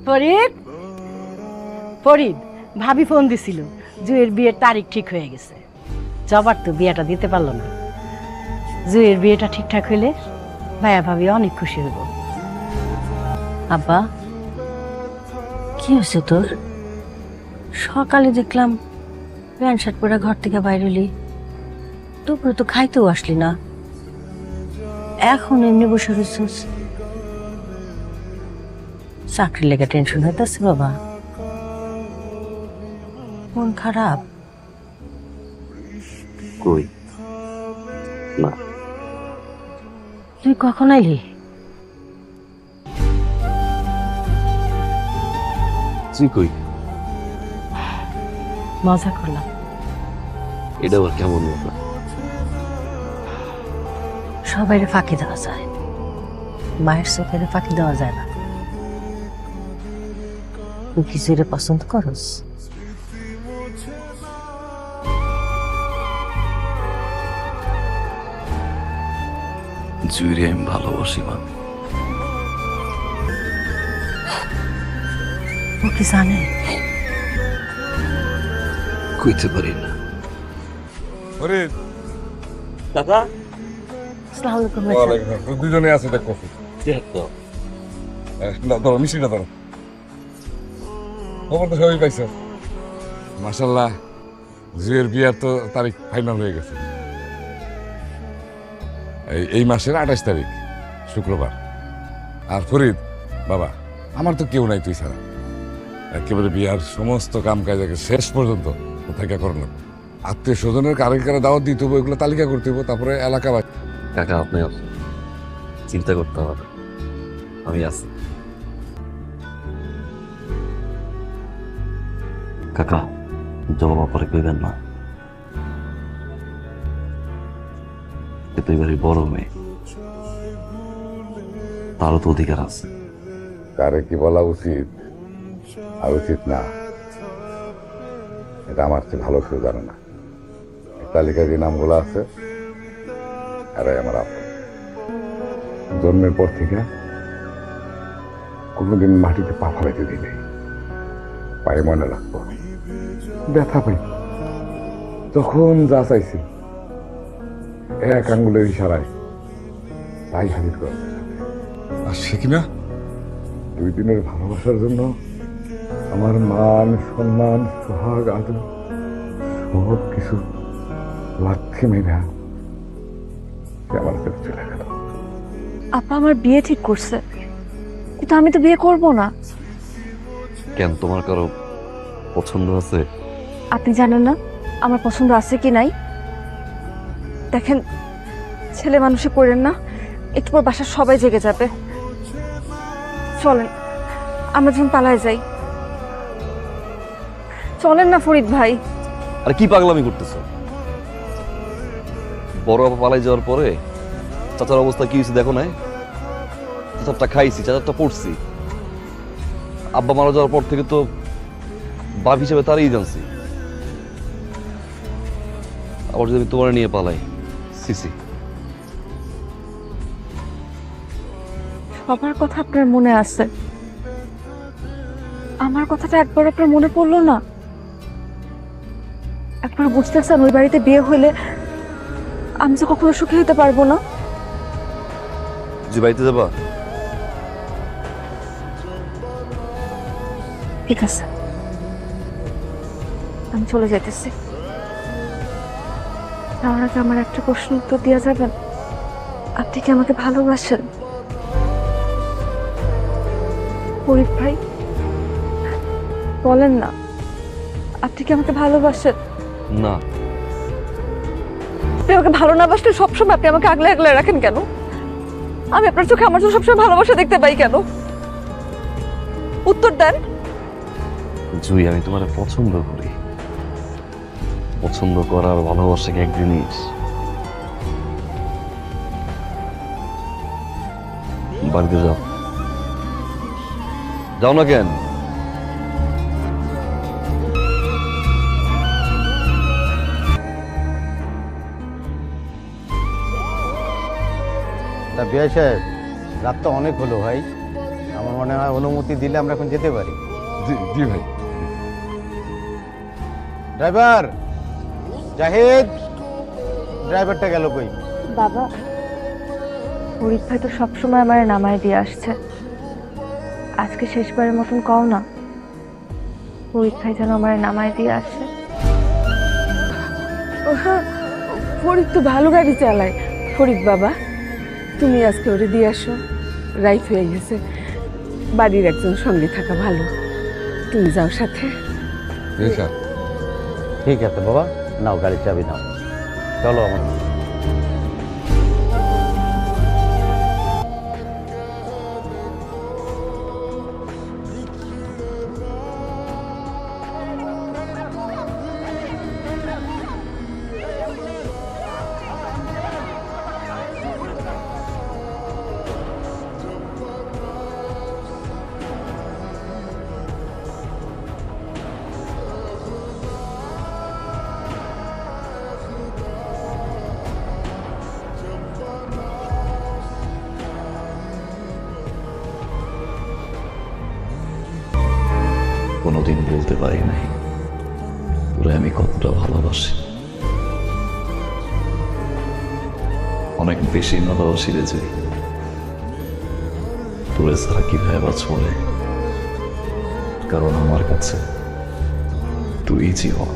ফরিদ, ফরিদ, ভাবি ফোন দিছিল, জুয়ের বিয়ের তারিখ ঠিক হয়ে গেছে। জবার তো বিয়েটা দিতে পারলো না। জুয়ের বিয়েটা ঠিকঠাক হইলে ভাইয়া ভাবি অনেক খুশি হইব। আব্বা, কি হয়েছে তোর? সকালে দেখলাম প্যান্ট শার্ট পরে ঘর থেকে বাইরে এলি, দুপুরে তো খাইতেও আসলি না, এখন এমনি বসে রয়েছিস। চাকরির লেগে টেনশন হইতেছে বাবা? মন খারাপ? কই না। তুই কখন আইলি? তুই কই? মজা করলাম। এটা আবার কেমন ব্যাপার? সবাইরে ফাঁকি দেওয়া যায়, মায়ের চোখের ফাঁকি দেওয়া যায় না। তুই কিছু এটা পছন্দ করস? জুইরে আমি ভালোবাসি মা। ও কি জানে? কইতে পারি না। কাকা আসসালামু আলাইকুম ভাই। ওয়ালাইকুম আসসালাম। দুজনে আছে দেখ কফি। ধরো মিষ্টিটা ধরো। খবর তো সবাই পাইছো। মাশাল্লাহ, জুয়ের বিয়ার তো তারিখ ফাইনাল হয়ে গেছে। এই মাসের 28 তারিখ শুক্রবার। আর ফরিদ বাবা, আমার তো কেউ নাই তুই ছাড়া। একেবারে বিয়ার সমস্ত কাম কাজ শেষ পর্যন্ত থেকে করলাম। আত্মীয় স্বজনের কারে কারে দাওয়াত দিতে হবে, ওইগুলো তালিকা করতে হবে, তারপরে এলাকাবাসী। কাকা আপনি চিন্তা করতে হবে, আমি আছি। কাকা জবাব পরে কইবেন না, কিন্তু এবারে বড় মেয়ে, তারও তো অধিকার আছে। কারে কি বলা উচিত আর উচিত না, এটা আমার চেয়ে ভালো কেউ জানে না। এই তালিকায় যে নামগুলো আছে এরাই আমার আপন। জন্মের পর থেকে কোনোদিন মাটিতে পা ফেলাইতে দিই নাই। পায়ে মনে রাখবো, ব্যথা পাই তখন যা চাইছি এক আঙ্গুলের ইশারায় তাই হাজির করে। আর সে কিনা 2 দিনের ভালোবাসার জন্য আমার মান সম্মান সোহাগ আদর সব কিছু লাথি মেরা সে আমার কাছে চলে গেল। আপা আমার বিয়ে ঠিক করছে, কিন্তু আমি তো বিয়ে করব না। কেন, তোমার কারো পছন্দ আছে? আপনি জানেন না আমার পছন্দ আছে কি নাই? দেখেন, ছেলে মানুষে করেন না, একটু পর বাসার সবাই জেগে যাবে। চলেন আমরা যখন পালায় যাই। চলেন না ফরিদ ভাই। আরে কি পাগলামি করতেছ? বড় আপা পালাই যাওয়ার পরে চাচার অবস্থা কি হয়েছে দেখো নাই? চাচারটা খাইছি, চাচারটা পড়ছি। আব্বা মারা যাওয়ার পর থেকে তো বাপ হিসেবে তারই জানছি। আবার যদি আমি তোমার নিয়ে পালাই, সিসি। সবার কথা আপনার মনে আছে, আমার কথাটা একবার আপনার মনে পড়লো না? একবার বুঝতেছেন ওই বাড়িতে বিয়ে হইলে আমি যে কখনো সুখী হতে পারবো না? যে বাড়িতে যাবা? ঠিক আছে, আমি চলে যাইতেছি। তার আগে আমার একটা প্রশ্ন উত্তর দেওয়া যাবেন? আপনি কি আমাকে ভালোবাসেন ফরিদ ভাই? বলেন না, আপনি কি আমাকে ভালোবাসেন? না। আপনি আমাকে ভালো না বাসলে সবসময় আপনি আমাকে আগলে আগলে রাখেন কেন? আমি আপনার চোখে আমার চোখে সবসময় ভালোবাসা দেখতে পাই কেন? উত্তর দেন। জুই, আমি তোমার পছন্দ করি। পছন্দ করার ভালোবাসা কি এক জিনিস? বাড়িতে যাও। যাও না কেন? তা বিআই সাহেব, রাত তো অনেক হলো ভাই, আমার মনে হয় অনুমতি দিলে আমরা এখন যেতে পারি। জি জি ভাই। ড্রাইভার জাহিদ, ড্রাইভারটা গেল কই? বাবা, ফরিদ ভাই তো সবসময় আমার নামায় দিয়ে আসছে, আজকে শেষবারের মতন কও না, ফরিদ ভাই যেন আমার নামায় দিয়ে আসে। ফরিদ তো ভালো গাড়ি চালায়। ফরিদ বাবা, তুমি আজকে ওরে দিয়ে আসো, রাইত হয়ে গেছে, বাড়ির একজন সঙ্গে থাকা ভালো। তুমি যাও সাথে। রেশা, ঠিক আছে বাবা, নাও গাড়ির চাবি নাও, চলো আমার। কোনোদিন বলতে পারি নাই ওরে আমি কতটা ভালোবাসি। অনেক বেশি ভালোবাসি রে যে, তোরে ছাড়া কিভাবে বাঁচবো রে, কারণ আমার কাছে তুই জীবন।